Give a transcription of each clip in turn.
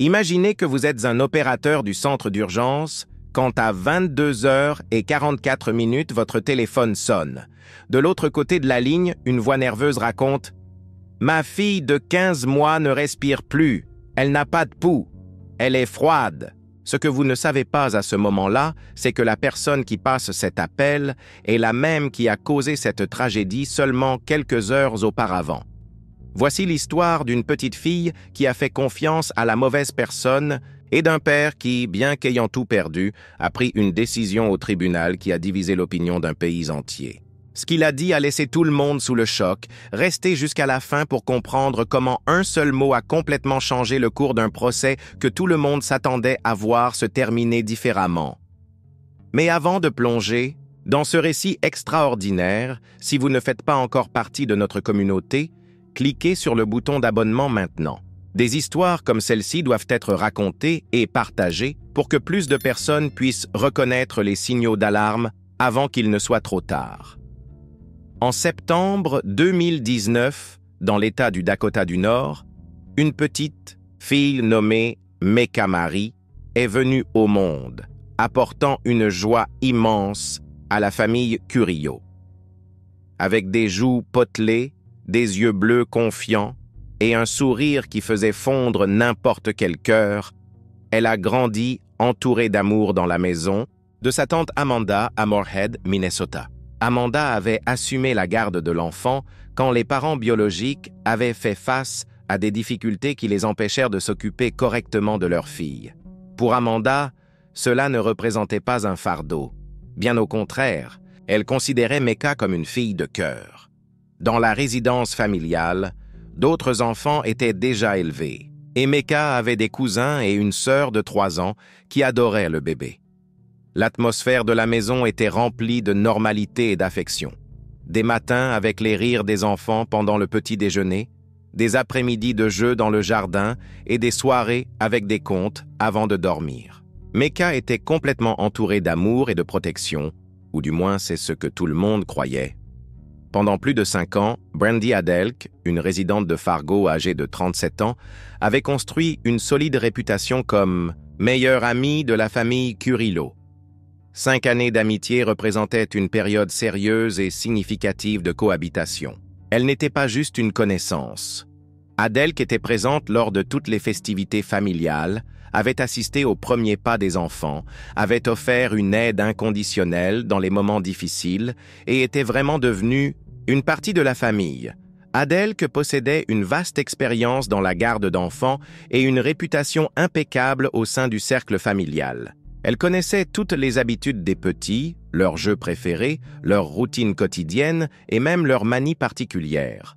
Imaginez que vous êtes un opérateur du centre d'urgence quand à 22h44 votre téléphone sonne. De l'autre côté de la ligne, une voix nerveuse raconte « Ma fille de 15 mois ne respire plus. Elle n'a pas de pouls. Elle est froide. » Ce que vous ne savez pas à ce moment-là, c'est que la personne qui passe cet appel est la même qui a causé cette tragédie seulement quelques heures auparavant. Voici l'histoire d'une petite fille qui a fait confiance à la mauvaise personne et d'un père qui, bien qu'ayant tout perdu, a pris une décision au tribunal qui a divisé l'opinion d'un pays entier. Ce qu'il a dit a laissé tout le monde sous le choc. Restez jusqu'à la fin pour comprendre comment un seul mot a complètement changé le cours d'un procès que tout le monde s'attendait à voir se terminer différemment. Mais avant de plonger dans ce récit extraordinaire, si vous ne faites pas encore partie de notre communauté, cliquez sur le bouton d'abonnement maintenant. Des histoires comme celle-ci doivent être racontées et partagées pour que plus de personnes puissent reconnaître les signaux d'alarme avant qu'il ne soit trop tard. En septembre 2019, dans l'État du Dakota du Nord, une petite fille nommée Mecca Marie est venue au monde, apportant une joie immense à la famille Curillo. Avec des joues potelées, des yeux bleus confiants et un sourire qui faisait fondre n'importe quel cœur, elle a grandi entourée d'amour dans la maison de sa tante Amanda à Moorhead, Minnesota. Amanda avait assumé la garde de l'enfant quand les parents biologiques avaient fait face à des difficultés qui les empêchèrent de s'occuper correctement de leur fille. Pour Amanda, cela ne représentait pas un fardeau. Bien au contraire, elle considérait Mecca comme une fille de cœur. Dans la résidence familiale, d'autres enfants étaient déjà élevés, et Mecca avait des cousins et une sœur de 3 ans qui adoraient le bébé. L'atmosphère de la maison était remplie de normalité et d'affection. Des matins avec les rires des enfants pendant le petit déjeuner, des après-midi de jeux dans le jardin et des soirées avec des contes avant de dormir. Mecca était complètement entourée d'amour et de protection, ou du moins c'est ce que tout le monde croyait. Pendant plus de 5 ans, Brandy Adelk, une résidente de Fargo âgée de 37 ans, avait construit une solide réputation comme meilleure amie de la famille Curillo. 5 années d'amitié représentaient une période sérieuse et significative de cohabitation. Elle n'était pas juste une connaissance. Adelk était présente lors de toutes les festivités familiales, avait assisté aux premiers pas des enfants, avait offert une aide inconditionnelle dans les moments difficiles et était vraiment devenue une partie de la famille. Adelk possédait une vaste expérience dans la garde d'enfants et une réputation impeccable au sein du cercle familial. Elle connaissait toutes les habitudes des petits, leurs jeux préférés, leurs routines quotidiennes et même leurs manies particulières.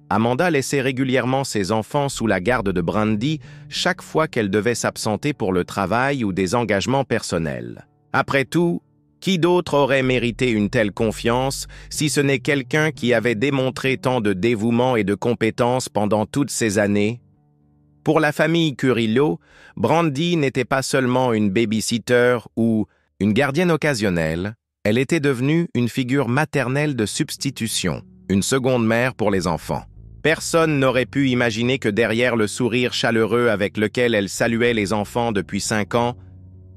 Amanda laissait régulièrement ses enfants sous la garde de Brandy chaque fois qu'elle devait s'absenter pour le travail ou des engagements personnels. Après tout, qui d'autre aurait mérité une telle confiance si ce n'est quelqu'un qui avait démontré tant de dévouement et de compétence pendant toutes ces années? Pour la famille Curillo, Brandy n'était pas seulement une baby-sitter ou une gardienne occasionnelle, elle était devenue une figure maternelle de substitution, une seconde mère pour les enfants. Personne n'aurait pu imaginer que derrière le sourire chaleureux avec lequel elle saluait les enfants depuis 5 ans,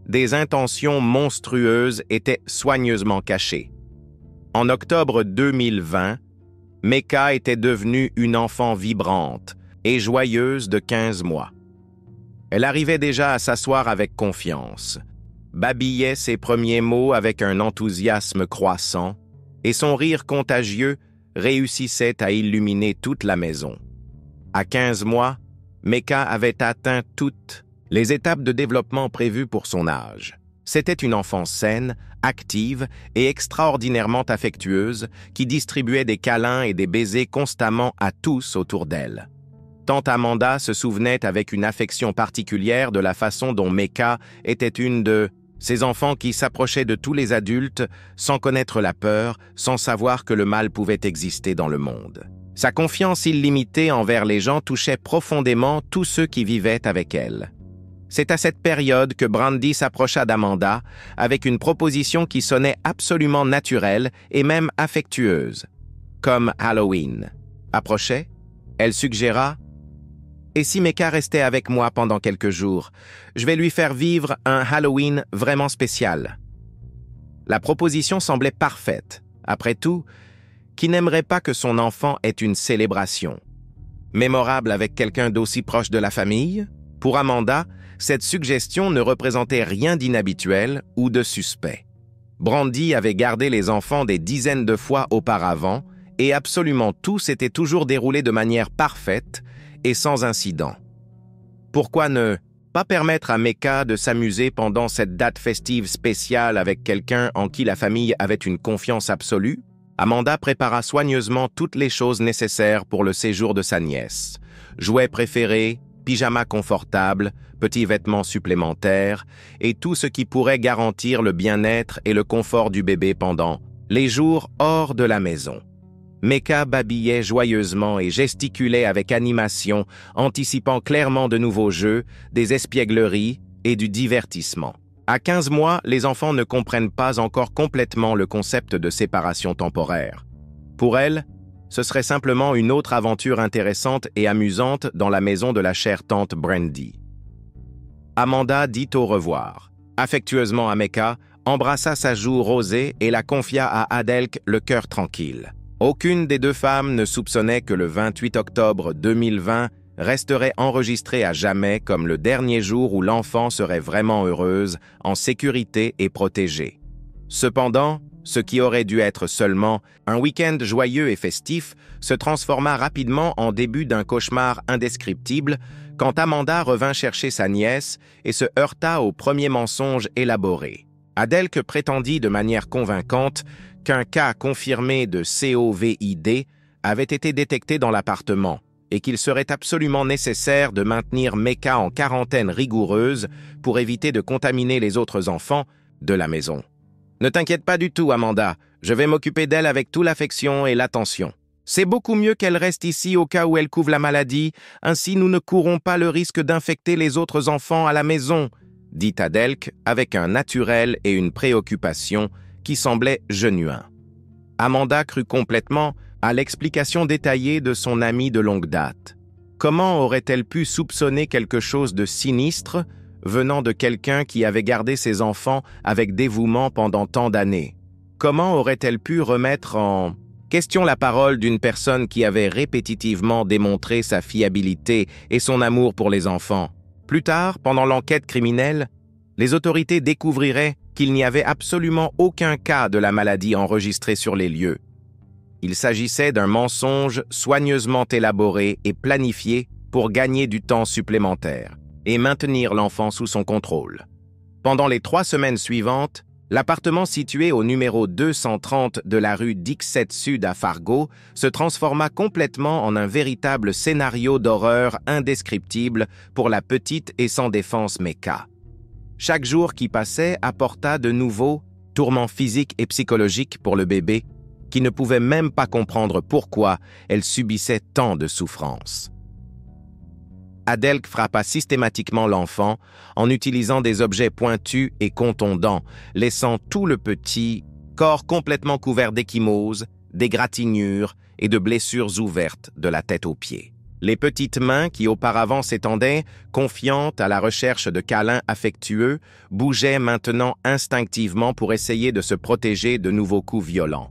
des intentions monstrueuses étaient soigneusement cachées. En octobre 2020, Mecca était devenue une enfant vibrante et joyeuse de 15 mois. Elle arrivait déjà à s'asseoir avec confiance, babillait ses premiers mots avec un enthousiasme croissant, et son rire contagieux réussissait à illuminer toute la maison. À 15 mois, Mecca avait atteint toutes les étapes de développement prévues pour son âge. C'était une enfant saine, active et extraordinairement affectueuse qui distribuait des câlins et des baisers constamment à tous autour d'elle. Tante Amanda se souvenait avec une affection particulière de la façon dont Mecca était une de ces enfants qui s'approchaient de tous les adultes sans connaître la peur, sans savoir que le mal pouvait exister dans le monde. Sa confiance illimitée envers les gens touchait profondément tous ceux qui vivaient avec elle. C'est à cette période que Brandy s'approcha d'Amanda avec une proposition qui sonnait absolument naturelle et même affectueuse, comme Halloween. Approchait, elle suggéra Et si Mecca restait avec moi pendant quelques jours, je vais lui faire vivre un Halloween vraiment spécial. » La proposition semblait parfaite. Après tout, qui n'aimerait pas que son enfant ait une célébration mémorable avec quelqu'un d'aussi proche de la famille? Pour Amanda, cette suggestion ne représentait rien d'inhabituel ou de suspect. Brandy avait gardé les enfants des dizaines de fois auparavant et absolument tout s'était toujours déroulé de manière parfaite et sans incident. Pourquoi ne pas permettre à Mecca de s'amuser pendant cette date festive spéciale avec quelqu'un en qui la famille avait une confiance absolue? Amanda prépara soigneusement toutes les choses nécessaires pour le séjour de sa nièce. Jouets préférés, pyjama confortable, petits vêtements supplémentaires et tout ce qui pourrait garantir le bien-être et le confort du bébé pendant les jours hors de la maison. Mecca babillait joyeusement et gesticulait avec animation, anticipant clairement de nouveaux jeux, des espiègleries et du divertissement. À 15 mois, les enfants ne comprennent pas encore complètement le concept de séparation temporaire. Pour elle, ce serait simplement une autre aventure intéressante et amusante dans la maison de la chère tante Brandy. Amanda dit au revoir. Affectueusement à Mecca, embrassa sa joue rosée et la confia à Adelk le cœur tranquille. Aucune des deux femmes ne soupçonnait que le 28 octobre 2020 resterait enregistré à jamais comme le dernier jour où l'enfant serait vraiment heureuse, en sécurité et protégée. Cependant, ce qui aurait dû être seulement un week-end joyeux et festif se transforma rapidement en début d'un cauchemar indescriptible quand Amanda revint chercher sa nièce et se heurta au premier mensonge élaboré. Adelk prétendit de manière convaincante qu'un cas confirmé de COVID avait été détecté dans l'appartement et qu'il serait absolument nécessaire de maintenir Mecca en quarantaine rigoureuse pour éviter de contaminer les autres enfants de la maison. « Ne t'inquiète pas du tout, Amanda, je vais m'occuper d'elle avec toute l'affection et l'attention. C'est beaucoup mieux qu'elle reste ici au cas où elle couvre la maladie, ainsi nous ne courons pas le risque d'infecter les autres enfants à la maison, » dit Adelk avec un naturel et une préoccupation qui semblaient genuins. Amanda crut complètement à l'explication détaillée de son amie de longue date. Comment aurait-elle pu soupçonner quelque chose de sinistre venant de quelqu'un qui avait gardé ses enfants avec dévouement pendant tant d'années? Comment aurait-elle pu remettre en question la parole d'une personne qui avait répétitivement démontré sa fiabilité et son amour pour les enfants? Plus tard, pendant l'enquête criminelle, les autorités découvriraient qu'il n'y avait absolument aucun cas de la maladie enregistré sur les lieux. Il s'agissait d'un mensonge soigneusement élaboré et planifié pour gagner du temps supplémentaire et maintenir l'enfant sous son contrôle. Pendant les 3 semaines suivantes, l'appartement situé au numéro 230 de la rue Dixet Sud à Fargo se transforma complètement en un véritable scénario d'horreur indescriptible pour la petite et sans défense Mecca. Chaque jour qui passait apporta de nouveaux tourments physiques et psychologiques pour le bébé, qui ne pouvait même pas comprendre pourquoi elle subissait tant de souffrances. Adelk frappa systématiquement l'enfant en utilisant des objets pointus et contondants, laissant tout le petit corps complètement couvert d'ecchymoses, d'égratignures et de blessures ouvertes de la tête aux pieds. Les petites mains qui auparavant s'étendaient, confiantes à la recherche de câlins affectueux, bougeaient maintenant instinctivement pour essayer de se protéger de nouveaux coups violents.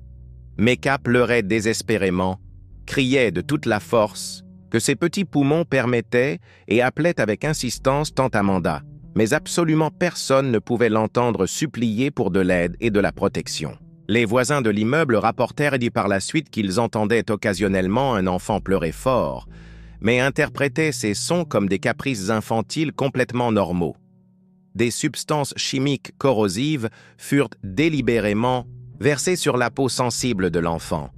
Mecca pleurait désespérément, criait de toute la force que ses petits poumons permettaient et appelait avec insistance tante Amanda, mais absolument personne ne pouvait l'entendre supplier pour de l'aide et de la protection. Les voisins de l'immeuble rapportèrent par la suite qu'ils entendaient occasionnellement un enfant pleurer fort, mais interprétaient ces sons comme des caprices infantiles complètement normaux. Des substances chimiques corrosives furent délibérément versées sur la peau sensible de l'enfant,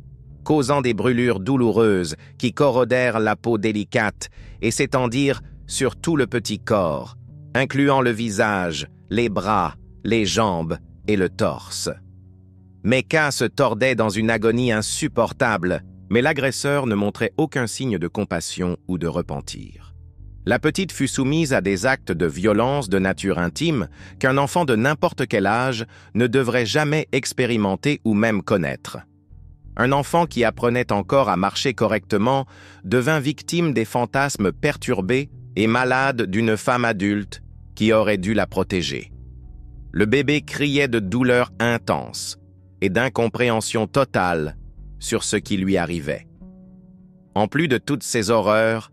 causant des brûlures douloureuses qui corrodèrent la peau délicate et s'étendirent sur tout le petit corps, incluant le visage, les bras, les jambes et le torse. Mecca se tordait dans une agonie insupportable, mais l'agresseur ne montrait aucun signe de compassion ou de repentir. La petite fut soumise à des actes de violence de nature intime qu'un enfant de n'importe quel âge ne devrait jamais expérimenter ou même connaître. Un enfant qui apprenait encore à marcher correctement devint victime des fantasmes perturbés et malades d'une femme adulte qui aurait dû la protéger. Le bébé criait de douleur intense et d'incompréhension totale sur ce qui lui arrivait. En plus de toutes ces horreurs,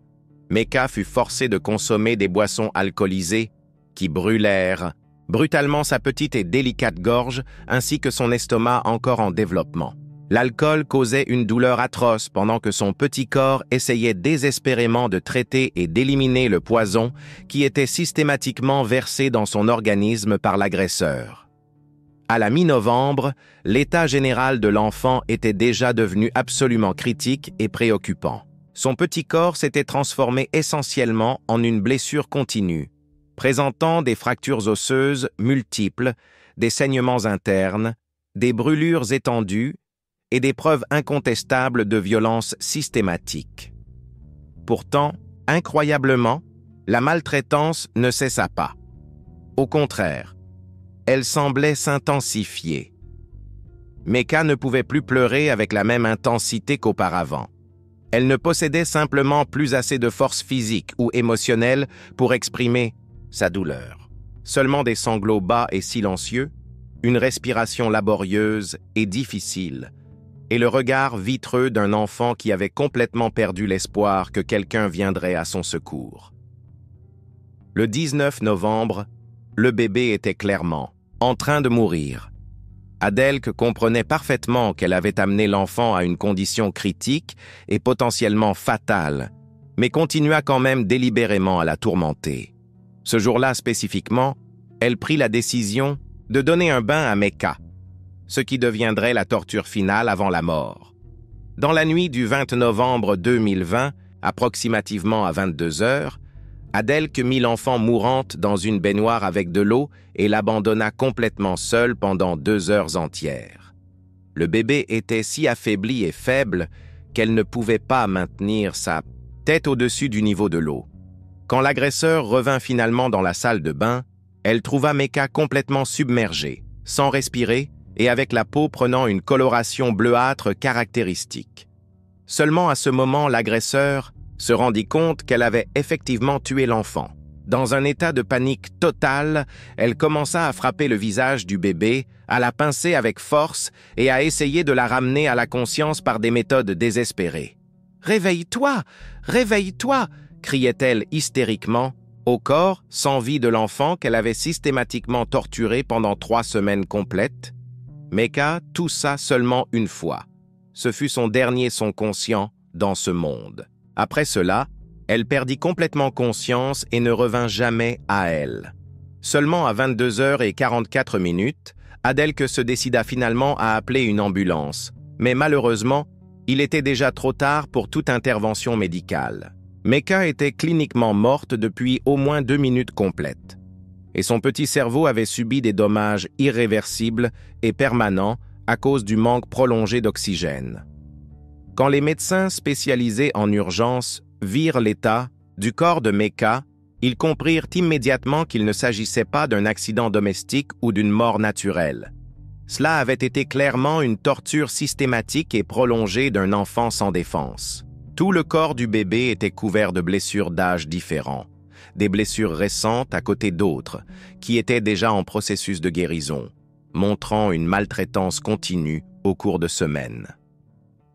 Mecca fut forcé de consommer des boissons alcoolisées qui brûlèrent brutalement sa petite et délicate gorge ainsi que son estomac encore en développement. L'alcool causait une douleur atroce pendant que son petit corps essayait désespérément de traiter et d'éliminer le poison qui était systématiquement versé dans son organisme par l'agresseur. À la mi-novembre, l'état général de l'enfant était déjà devenu absolument critique et préoccupant. Son petit corps s'était transformé essentiellement en une blessure continue, présentant des fractures osseuses multiples, des saignements internes, des brûlures étendues et des preuves incontestables de violence systématique. Pourtant, incroyablement, la maltraitance ne cessa pas. Au contraire, elle semblait s'intensifier. Mecca ne pouvait plus pleurer avec la même intensité qu'auparavant. Elle ne possédait simplement plus assez de force physique ou émotionnelle pour exprimer sa douleur. Seulement des sanglots bas et silencieux, une respiration laborieuse et difficile, et le regard vitreux d'un enfant qui avait complètement perdu l'espoir que quelqu'un viendrait à son secours. Le 19 novembre, le bébé était clairement en train de mourir. Adelke comprenait parfaitement qu'elle avait amené l'enfant à une condition critique et potentiellement fatale, mais continua quand même délibérément à la tourmenter. Ce jour-là spécifiquement, elle prit la décision de donner un bain à Mecca, ce qui deviendrait la torture finale avant la mort. Dans la nuit du 20 novembre 2020, approximativement à 22 heures, Adelke mit l'enfant mourante dans une baignoire avec de l'eau et l'abandonna complètement seule pendant 2 heures entières. Le bébé était si affaibli et faible qu'elle ne pouvait pas maintenir sa tête au-dessus du niveau de l'eau. Quand l'agresseur revint finalement dans la salle de bain, elle trouva Mecca complètement submergée, sans respirer et avec la peau prenant une coloration bleuâtre caractéristique. Seulement à ce moment, l'agresseur se rendit compte qu'elle avait effectivement tué l'enfant. Dans un état de panique totale, elle commença à frapper le visage du bébé, à la pincer avec force et à essayer de la ramener à la conscience par des méthodes désespérées. « Réveille-toi! Réveille-toi » criait-elle hystériquement, au corps sans vie de l'enfant qu'elle avait systématiquement torturé pendant 3 semaines complètes. Mecca toussa seulement une fois. Ce fut son dernier son conscient dans ce monde. Après cela, elle perdit complètement conscience et ne revint jamais à elle. Seulement à 22h44, Adelke se décida finalement à appeler une ambulance, mais malheureusement, il était déjà trop tard pour toute intervention médicale. Mecca était cliniquement morte depuis au moins 2 minutes complètes, et son petit cerveau avait subi des dommages irréversibles et permanents à cause du manque prolongé d'oxygène. Quand les médecins spécialisés en urgence virent l'état du corps de Mecca, ils comprirent immédiatement qu'il ne s'agissait pas d'un accident domestique ou d'une mort naturelle. Cela avait été clairement une torture systématique et prolongée d'un enfant sans défense. Tout le corps du bébé était couvert de blessures d'âge différents, des blessures récentes à côté d'autres, qui étaient déjà en processus de guérison, montrant une maltraitance continue au cours de semaines.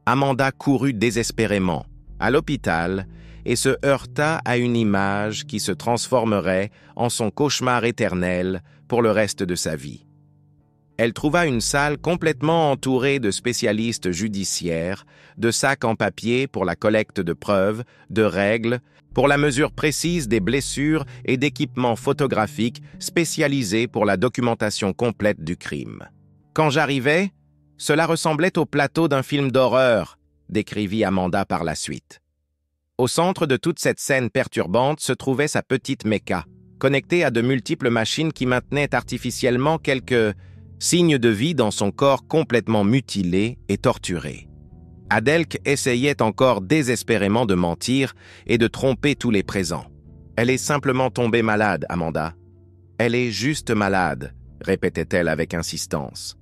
Amanda courut désespérément à l'hôpital et se heurta à une image qui se transformerait en son cauchemar éternel pour le reste de sa vie. Elle trouva une salle complètement entourée de spécialistes judiciaires, de sacs en papier pour la collecte de preuves, de règles, pour la mesure précise des blessures et d'équipements photographiques spécialisés pour la documentation complète du crime. Quand j'arrivais, cela ressemblait au plateau d'un film d'horreur, décrivit Amanda par la suite. Au centre de toute cette scène perturbante se trouvait sa petite Mecca, connectée à de multiples machines qui maintenaient artificiellement quelques signes de vie dans son corps complètement mutilé et torturé. Adelke essayait encore désespérément de mentir et de tromper tous les présents. « Elle est simplement tombée malade, Amanda. Elle est juste malade », répétait-elle avec insistance.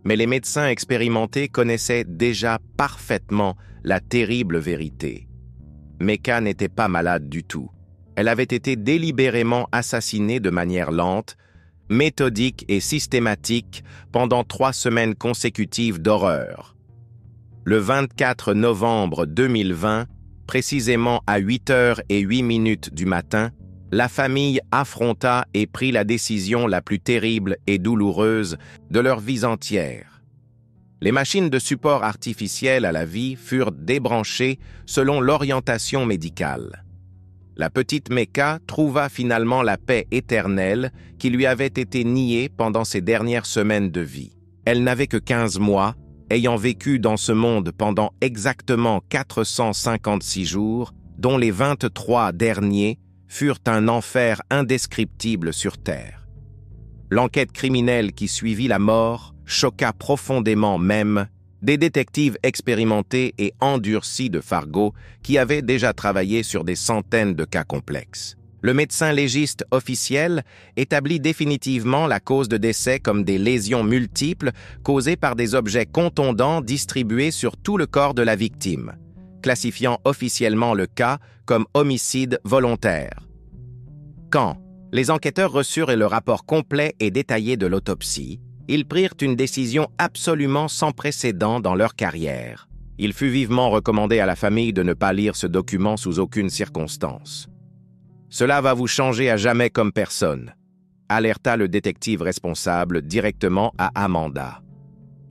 Mais les médecins expérimentés connaissaient déjà parfaitement la terrible vérité. Mecca n'était pas malade du tout. Elle avait été délibérément assassinée de manière lente, méthodique et systématique pendant 3 semaines consécutives d'horreur. Le 24 novembre 2020, précisément à 8h08 du matin, la famille affronta et prit la décision la plus terrible et douloureuse de leur vie entière. Les machines de support artificiel à la vie furent débranchées selon l'orientation médicale. La petite Mecca trouva finalement la paix éternelle qui lui avait été niée pendant ses dernières semaines de vie. Elle n'avait que 15 mois, ayant vécu dans ce monde pendant exactement 456 jours, dont les 23 derniers furent un enfer indescriptible sur Terre. L'enquête criminelle qui suivit la mort choqua profondément même des détectives expérimentés et endurcis de Fargo qui avaient déjà travaillé sur des centaines de cas complexes. Le médecin légiste officiel établit définitivement la cause de décès comme des lésions multiples causées par des objets contondants distribués sur tout le corps de la victime, classifiant officiellement le cas comme homicide volontaire. Quand les enquêteurs reçurent le rapport complet et détaillé de l'autopsie, ils prirent une décision absolument sans précédent dans leur carrière. Il fut vivement recommandé à la famille de ne pas lire ce document sous aucune circonstance. « Cela va vous changer à jamais comme personne », alerta le détective responsable directement à Amanda.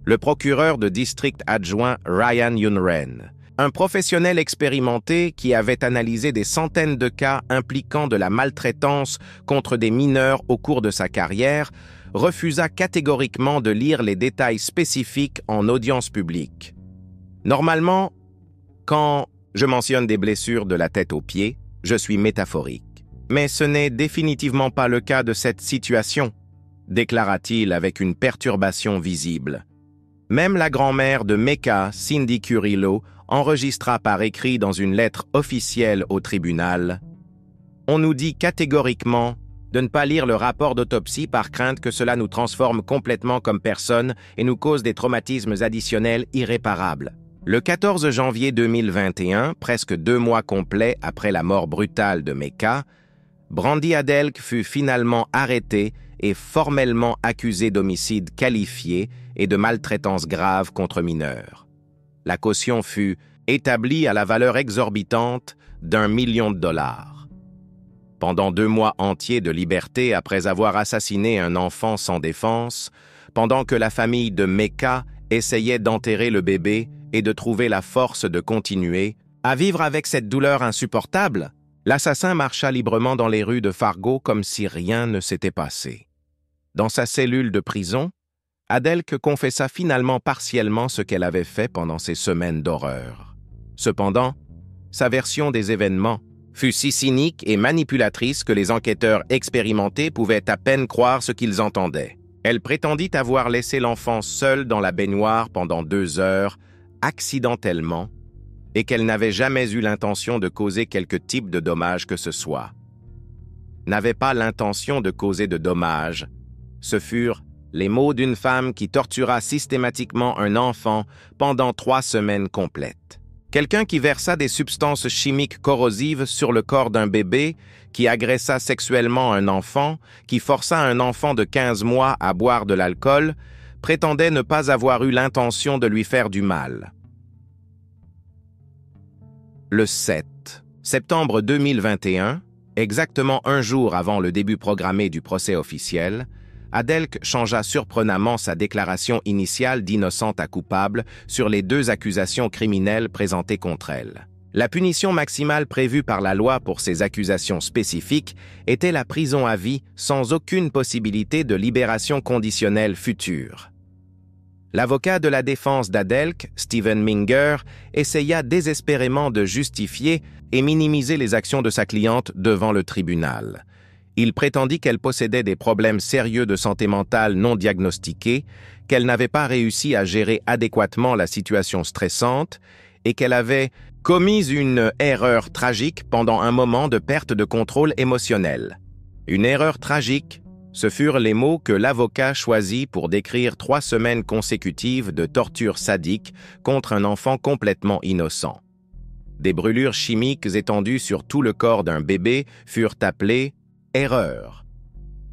Le procureur de district adjoint Ryan Yunren, un professionnel expérimenté qui avait analysé des centaines de cas impliquant de la maltraitance contre des mineurs au cours de sa carrière, refusa catégoriquement de lire les détails spécifiques en audience publique. Normalement, quand je mentionne des blessures de la tête aux pieds, je suis métaphorique. Mais ce n'est définitivement pas le cas de cette situation, déclara-t-il avec une perturbation visible. Même la grand-mère de Mecca, Cindy Curillo, enregistra par écrit dans une lettre officielle au tribunal « On nous dit catégoriquement de ne pas lire le rapport d'autopsie par crainte que cela nous transforme complètement comme personne et nous cause des traumatismes additionnels irréparables. » Le 14 janvier 2021, presque 2 mois complets après la mort brutale de Mecca, Brandy Adelk fut finalement arrêtée et formellement accusée d'homicide qualifié et de maltraitance grave contre mineurs. La caution fut établie à la valeur exorbitante d'1 million de dollars. Pendant 2 mois entiers de liberté après avoir assassiné un enfant sans défense, pendant que la famille de Mecca essayait d'enterrer le bébé et de trouver la force de continuer à vivre avec cette douleur insupportable, l'assassin marcha librement dans les rues de Fargo comme si rien ne s'était passé. Dans sa cellule de prison, Adelk confessa finalement partiellement ce qu'elle avait fait pendant ces semaines d'horreur. Cependant, sa version des événements fut si cynique et manipulatrice que les enquêteurs expérimentés pouvaient à peine croire ce qu'ils entendaient. Elle prétendit avoir laissé l'enfant seul dans la baignoire pendant 2 heures, accidentellement, et qu'elle n'avait jamais eu l'intention de causer quelque type de dommage que ce soit. N'avait pas l'intention de causer de dommages. Ce furent les mots d'une femme qui tortura systématiquement un enfant pendant 3 semaines complètes. Quelqu'un qui versa des substances chimiques corrosives sur le corps d'un bébé, qui agressa sexuellement un enfant, qui força un enfant de 15 mois à boire de l'alcool, prétendait ne pas avoir eu l'intention de lui faire du mal. Le 7 septembre 2021, exactement 1 jour avant le début programmé du procès officiel, Adelk changea surprenamment sa déclaration initiale d'innocente à coupable sur les 2 accusations criminelles présentées contre elle. La punition maximale prévue par la loi pour ces accusations spécifiques était la prison à vie sans aucune possibilité de libération conditionnelle future. L'avocat de la défense d'Adelk, Stephen Minger, essaya désespérément de justifier et minimiser les actions de sa cliente devant le tribunal. Il prétendit qu'elle possédait des problèmes sérieux de santé mentale non diagnostiqués, qu'elle n'avait pas réussi à gérer adéquatement la situation stressante et qu'elle avait commis une erreur tragique pendant un moment de perte de contrôle émotionnel. Une erreur tragique Ce furent les mots que l'avocat choisit pour décrire 3 semaines consécutives de torture sadique contre un enfant complètement innocent. Des brûlures chimiques étendues sur tout le corps d'un bébé furent appelées « erreurs ».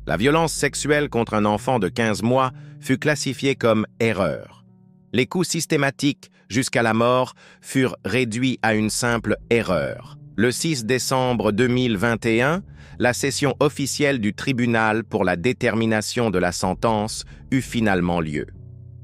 La violence sexuelle contre un enfant de 15 mois fut classifiée comme « erreur ». Les coups systématiques jusqu'à la mort furent réduits à une simple erreur. Le 6 décembre 2021, la session officielle du tribunal pour la détermination de la sentence eut finalement lieu.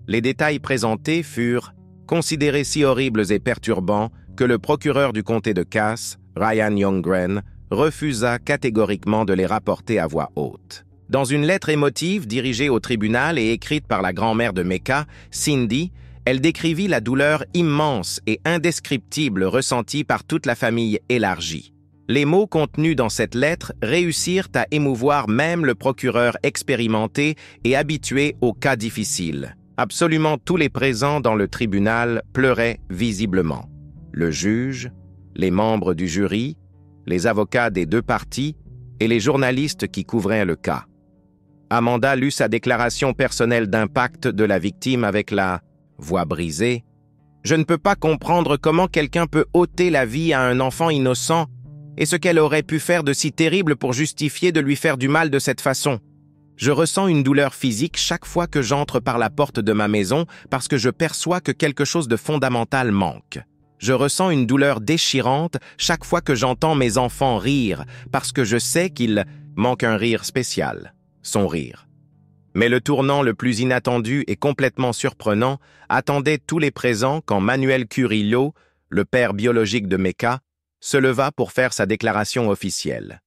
Les détails présentés furent considérés si horribles et perturbants que le procureur du comté de Cass, Ryan Youngren, refusa catégoriquement de les rapporter à voix haute. Dans une lettre émotive dirigée au tribunal et écrite par la grand-mère de Mecca, Cindy, elle décrivit la douleur immense et indescriptible ressentie par toute la famille élargie. Les mots contenus dans cette lettre réussirent à émouvoir même le procureur expérimenté et habitué aux cas difficiles. Absolument tous les présents dans le tribunal pleuraient visiblement. Le juge, les membres du jury, les avocats des 2 parties et les journalistes qui couvraient le cas. Amanda lut sa déclaration personnelle d'impact de la victime avec la voix brisée. « Je ne peux pas comprendre comment quelqu'un peut ôter la vie à un enfant innocent et ce qu'elle aurait pu faire de si terrible pour justifier de lui faire du mal de cette façon. Je ressens une douleur physique chaque fois que j'entre par la porte de ma maison parce que je perçois que quelque chose de fondamental manque. Je ressens une douleur déchirante chaque fois que j'entends mes enfants rire parce que je sais qu'il manque un rire spécial, son rire. Mais le tournant le plus inattendu et complètement surprenant attendait tous les présents quand Manuel Curillo, le père biologique de Mecca, se leva pour faire sa déclaration officielle.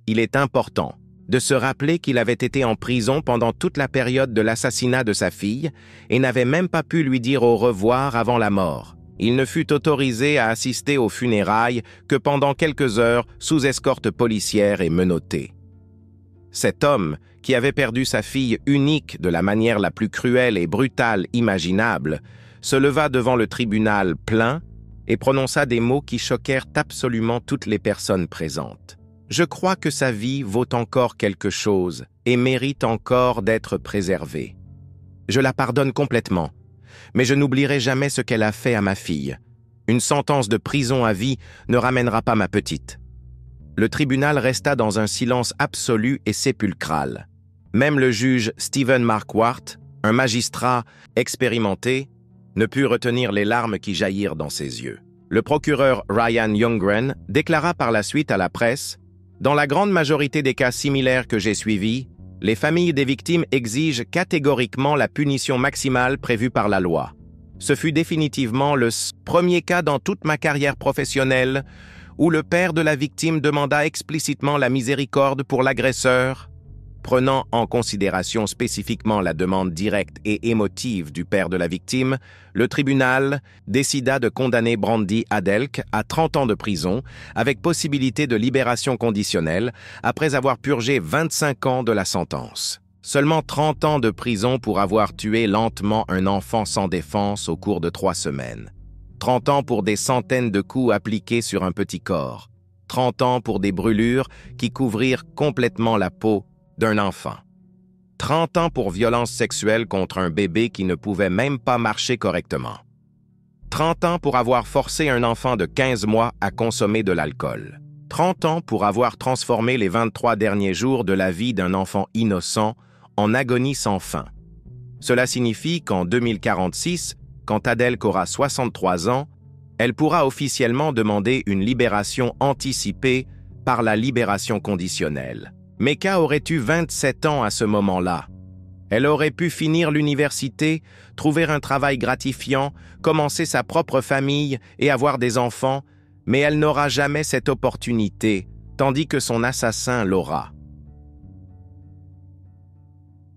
Il est important de se rappeler qu'il avait été en prison pendant toute la période de l'assassinat de sa fille et n'avait même pas pu lui dire au revoir avant la mort. Il ne fut autorisé à assister aux funérailles que pendant quelques heures sous escorte policière et menotté. Cet homme, qui avait perdu sa fille unique de la manière la plus cruelle et brutale imaginable, se leva devant le tribunal plein et prononça des mots qui choquèrent absolument toutes les personnes présentes. « Je crois que sa vie vaut encore quelque chose et mérite encore d'être préservée. Je la pardonne complètement, mais je n'oublierai jamais ce qu'elle a fait à ma fille. Une sentence de prison à vie ne ramènera pas ma petite. » Le tribunal resta dans un silence absolu et sépulcral. Même le juge Stephen Marquardt, un magistrat expérimenté, ne put retenir les larmes qui jaillirent dans ses yeux. Le procureur Ryan Youngren déclara par la suite à la presse « Dans la grande majorité des cas similaires que j'ai suivis, les familles des victimes exigent catégoriquement la punition maximale prévue par la loi. Ce fut définitivement le premier cas dans toute ma carrière professionnelle où le père de la victime demanda explicitement la miséricorde pour l'agresseur. Prenant en considération spécifiquement la demande directe et émotive du père de la victime, le tribunal décida de condamner Brandy Adelk à 30 ans de prison avec possibilité de libération conditionnelle après avoir purgé 25 ans de la sentence. Seulement 30 ans de prison pour avoir tué lentement un enfant sans défense au cours de 3 semaines. 30 ans pour des centaines de coups appliqués sur un petit corps. 30 ans pour des brûlures qui couvrirent complètement la peau d'un enfant. 30 ans pour violence sexuelle contre un bébé qui ne pouvait même pas marcher correctement. 30 ans pour avoir forcé un enfant de 15 mois à consommer de l'alcool. 30 ans pour avoir transformé les 23 derniers jours de la vie d'un enfant innocent en agonie sans fin. Cela signifie qu'en 2046, quand Adelk aura 63 ans, elle pourra officiellement demander une libération anticipée par la libération conditionnelle. Mecca aurait eu 27 ans à ce moment-là. Elle aurait pu finir l'université, trouver un travail gratifiant, commencer sa propre famille et avoir des enfants, mais elle n'aura jamais cette opportunité, tandis que son assassin l'aura.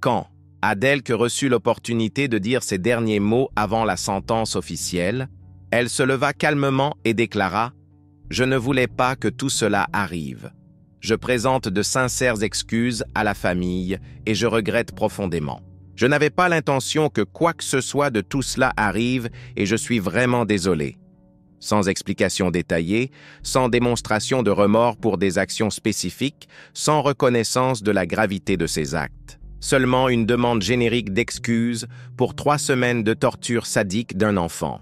Quand Adelk reçut l'opportunité de dire ses derniers mots avant la sentence officielle, elle se leva calmement et déclara « Je ne voulais pas que tout cela arrive. Je présente de sincères excuses à la famille et je regrette profondément. Je n'avais pas l'intention que quoi que ce soit de tout cela arrive et je suis vraiment désolé. sans explication détaillée, sans démonstration de remords pour des actions spécifiques, sans reconnaissance de la gravité de ses actes. Seulement une demande générique d'excuses pour 3 semaines de torture sadique d'un enfant.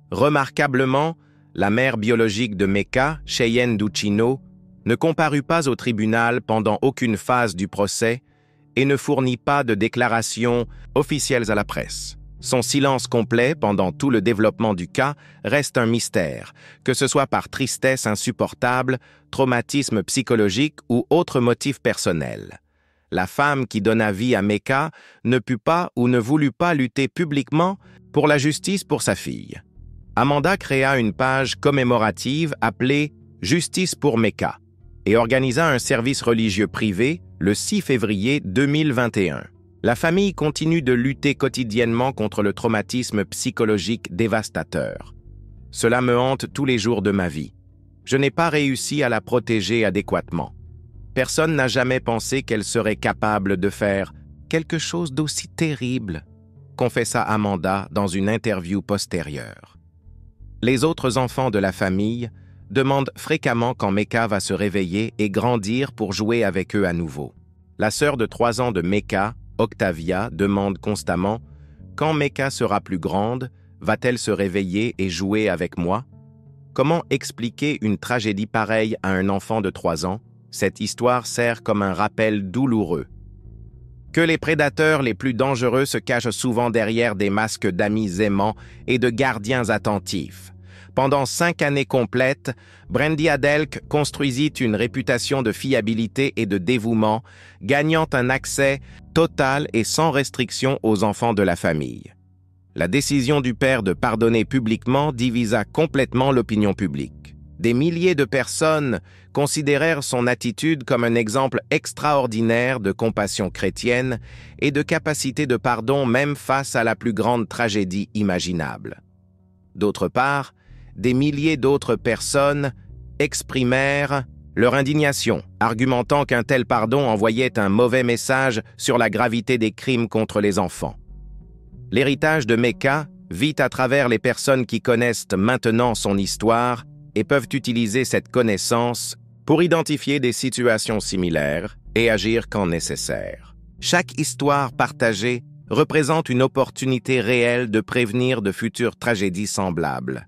Remarquablement, la mère biologique de Mecca, Cheyenne Duchino, ne comparut pas au tribunal pendant aucune phase du procès et ne fournit pas de déclarations officielles à la presse. Son silence complet pendant tout le développement du cas reste un mystère, que ce soit par tristesse insupportable, traumatisme psychologique ou autre motif personnel. La femme qui donna vie à Mecca ne put pas ou ne voulut pas lutter publiquement pour la justice pour sa fille. Amanda créa une page commémorative appelée « Justice pour Mecca » et organisa un service religieux privé le 6 février 2021. La famille continue de lutter quotidiennement contre le traumatisme psychologique dévastateur. Cela me hante tous les jours de ma vie. Je n'ai pas réussi à la protéger adéquatement. Personne n'a jamais pensé qu'elle serait capable de faire quelque chose d'aussi terrible, confessa Amanda dans une interview postérieure. Les autres enfants de la famille demandent fréquemment quand Mecca va se réveiller et grandir pour jouer avec eux à nouveau. La sœur de 3 ans de Mecca, Octavia, demande constamment « Quand Mecca sera plus grande, va-t-elle se réveiller et jouer avec moi ?» Comment expliquer une tragédie pareille à un enfant de 3 ans? Cette histoire sert comme un rappel douloureux. Que les prédateurs les plus dangereux se cachent souvent derrière des masques d'amis aimants et de gardiens attentifs. Pendant 5 années complètes, Brandy Adelk construisit une réputation de fiabilité et de dévouement, gagnant un accès total et sans restriction aux enfants de la famille. La décision du père de pardonner publiquement divisa complètement l'opinion publique. Des milliers de personnes considérèrent son attitude comme un exemple extraordinaire de compassion chrétienne et de capacité de pardon même face à la plus grande tragédie imaginable. D'autre part, des milliers d'autres personnes exprimèrent leur indignation, argumentant qu'un tel pardon envoyait un mauvais message sur la gravité des crimes contre les enfants. L'héritage de Mecca vit à travers les personnes qui connaissent maintenant son histoire et peuvent utiliser cette connaissance pour identifier des situations similaires et agir quand nécessaire. Chaque histoire partagée représente une opportunité réelle de prévenir de futures tragédies semblables.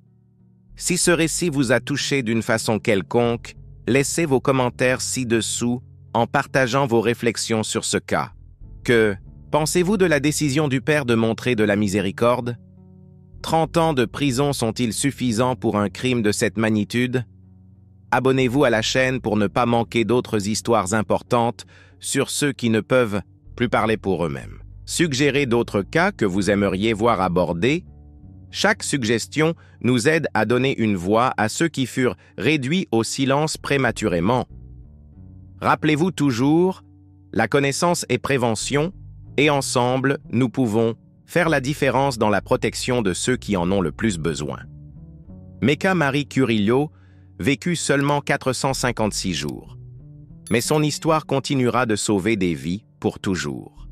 Si ce récit vous a touché d'une façon quelconque, laissez vos commentaires ci-dessous en partageant vos réflexions sur ce cas. Que pensez-vous de la décision du père de montrer de la miséricorde? 30 ans de prison sont-ils suffisants pour un crime de cette magnitude? Abonnez-vous à la chaîne pour ne pas manquer d'autres histoires importantes sur ceux qui ne peuvent plus parler pour eux-mêmes. Suggérez d'autres cas que vous aimeriez voir abordés. Chaque suggestion nous aide à donner une voix à ceux qui furent réduits au silence prématurément. Rappelez-vous toujours, la connaissance est prévention, et ensemble, nous pouvons faire la différence dans la protection de ceux qui en ont le plus besoin. Mecca Marie Curillo vécut seulement 456 jours. Mais son histoire continuera de sauver des vies pour toujours.